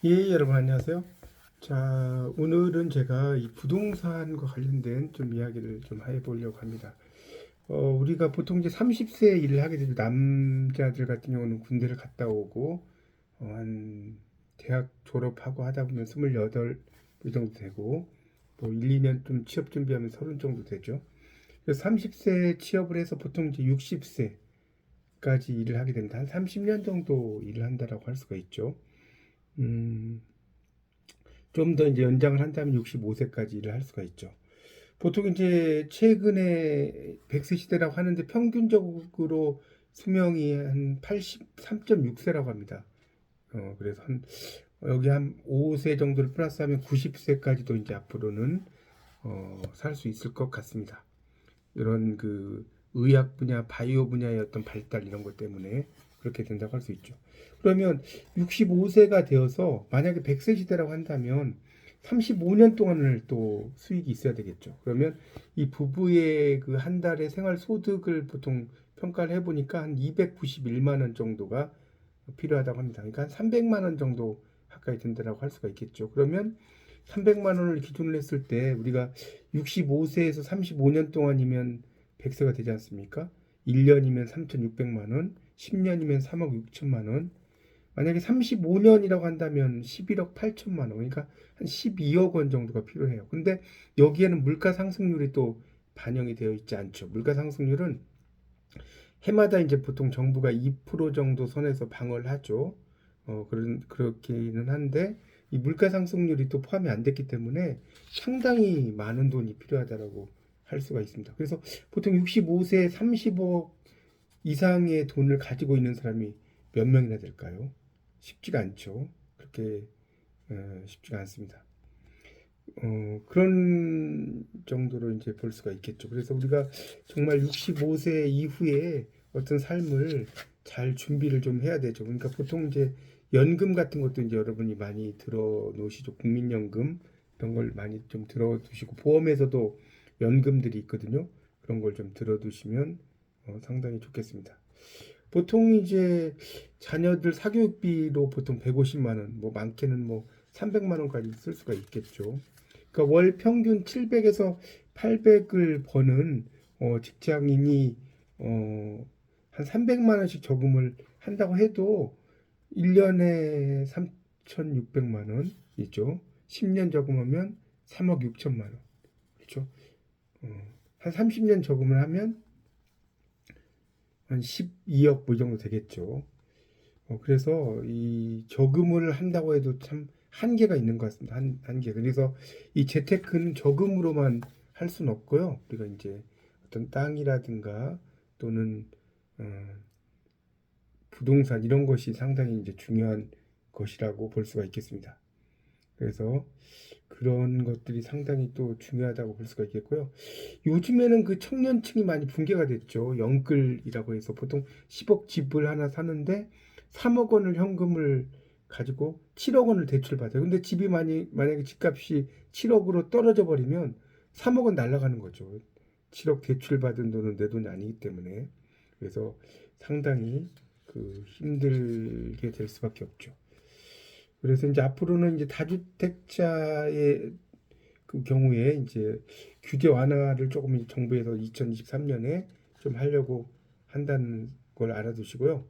예, 여러분 안녕하세요. 자, 오늘은 제가 이 부동산과 관련된 좀 이야기를 좀 해보려고 합니다. 우리가 보통 이제 30세 일을 하게 되죠. 남자들 같은 경우는 군대를 갔다 오고, 한 대학 졸업하고 하다 보면 28, 이 정도 되고, 뭐 1, 2년 좀 취업 준비하면 30 정도 되죠. 그래서 30세 취업을 해서 보통 이제 60세까지 일을 하게 됩니다. 한 30년 정도 일을 한다라고 할 수가 있죠. 음, 좀 더 이제 연장을 한다면 65세까지 일을 할 수가 있죠. 보통 이제 최근에 100세 시대라고 하는데 평균적으로 수명이 한 83.6세라고 합니다. 그래서 여기 한 5세 정도를 플러스하면 90세까지도 이제 앞으로는 살 수 있을 것 같습니다. 이런 그 의학 분야, 바이오 분야의 어떤 발달 이런 것 때문에 그렇게 된다고 할 수 있죠. 그러면 65세가 되어서 만약에 100세 시대라고 한다면 35년 동안을 또 수익이 있어야 되겠죠. 그러면 이 부부의 그 한 달의 생활 소득을 보통 평가를 해보니까 한 291만 원 정도가 필요하다고 합니다. 그러니까 한 300만 원 정도 가까이 된다라고 할 수가 있겠죠. 그러면 300만 원을 기준으로 했을 때 우리가 65세에서 35년 동안이면 100세가 되지 않습니까? 1년이면 3,600만 원, 10년이면 3억 6천만 원, 만약에 35년이라고 한다면 11억 8천만 원, 그러니까 한 12억 원 정도가 필요해요. 근데 여기에는 물가 상승률이 또 반영이 되어 있지 않죠. 물가 상승률은 해마다 이제 보통 정부가 2% 정도 선에서 방어를 하죠. 그렇기는 한데 이 물가 상승률이 또 포함이 안 됐기 때문에 상당히 많은 돈이 필요하다라고 할 수가 있습니다. 그래서 보통 65세 30억 이상의 돈을 가지고 있는 사람이 몇 명이나 될까요? 쉽지가 않죠. 그렇게 쉽지가 않습니다. 그런 정도로 이제 볼 수가 있겠죠. 그래서 우리가 정말 65세 이후에 어떤 삶을 잘 준비를 좀 해야 되죠. 그러니까 보통 이제 연금 같은 것도 이제 여러분이 많이 들어 놓으시죠. 국민연금 이런 걸 많이 좀 들어 두시고 보험에서도 연금들이 있거든요. 그런 걸 좀 들어 두시면 상당히 좋겠습니다. 보통 이제 자녀들 사교육비로 보통 150만 원, 뭐 많게는 뭐 300만 원까지 쓸 수가 있겠죠. 그러니까 월 평균 700에서 800을 버는 직장인이 한 300만 원씩 저금을 한다고 해도 1년에 3,600만 원 있죠. 10년 저금하면 3억 6천만 원. 그렇죠? 한 30년 저금을 하면 한 12억 뭐이 정도 되겠죠. 그래서 이 저금을 한다고 해도 참 한계가 있는 것 같습니다. 한계. 그래서 이 재테크는 저금으로만 할 수는 없고요. 우리가 이제 어떤 땅이라든가 또는 어, 부동산 이런 것이 상당히 이제 중요한 것이라고 볼 수가 있겠습니다. 그래서 그런 것들이 상당히 또 중요하다고 볼 수가 있겠고요. 요즘에는 그 청년층이 많이 붕괴가 됐죠. 영끌이라고 해서 보통 10억 집을 하나 사는데 3억 원을 현금을 가지고 7억 원을 대출받아요. 근데 집이 만약에 집값이 7억으로 떨어져 버리면 3억 원 날아가는 거죠. 7억 대출받은 돈은 내 돈이 아니기 때문에. 그래서 상당히 그 힘들게 될 수밖에 없죠. 그래서 이제 앞으로는 이제 다주택자의 그 경우에 이제 규제 완화를 조금 정부에서 2023년에 좀 하려고 한다는 걸 알아두시고요.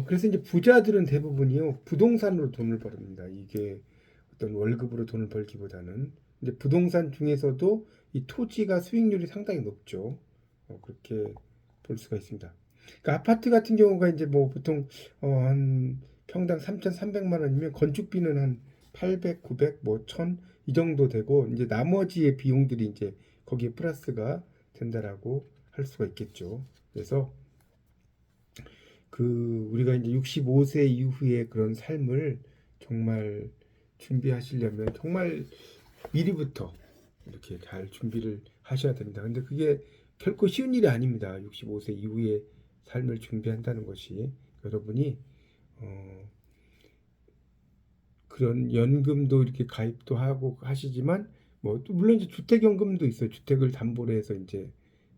그래서 이제 부자들은 대부분이요 부동산으로 돈을 벌습니다. 이게 어떤 월급으로 돈을 벌기보다는 이제 부동산 중에서도 이 토지가 수익률이 상당히 높죠. 그렇게 볼 수가 있습니다. 그러니까 아파트 같은 경우가 이제 뭐 보통 한 평당 3,300만 원이면 건축비는 한 800, 900, 뭐 1,000 이 정도 되고 이제 나머지의 비용들이 이제 거기에 플러스가 된다라고 할 수가 있겠죠. 그래서 그 우리가 이제 65세 이후에 그런 삶을 정말 준비하시려면 정말 미리부터 이렇게 잘 준비를 하셔야 됩니다. 근데 그게 결코 쉬운 일이 아닙니다. 65세 이후에 삶을 준비한다는 것이 여러분이 어, 그런 연금도 이렇게 가입도 하고 하시지만 뭐 또 물론 이제 주택연금도 있어요. 주택을 담보로 해서 이제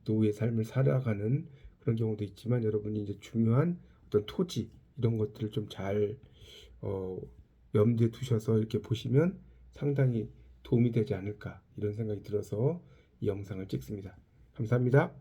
노후의 삶을 살아가는 그런 경우도 있지만 여러분이 이제 중요한 어떤 토지 이런 것들을 좀 잘 염두에 두셔서 이렇게 보시면 상당히 도움이 되지 않을까 이런 생각이 들어서 이 영상을 찍습니다. 감사합니다.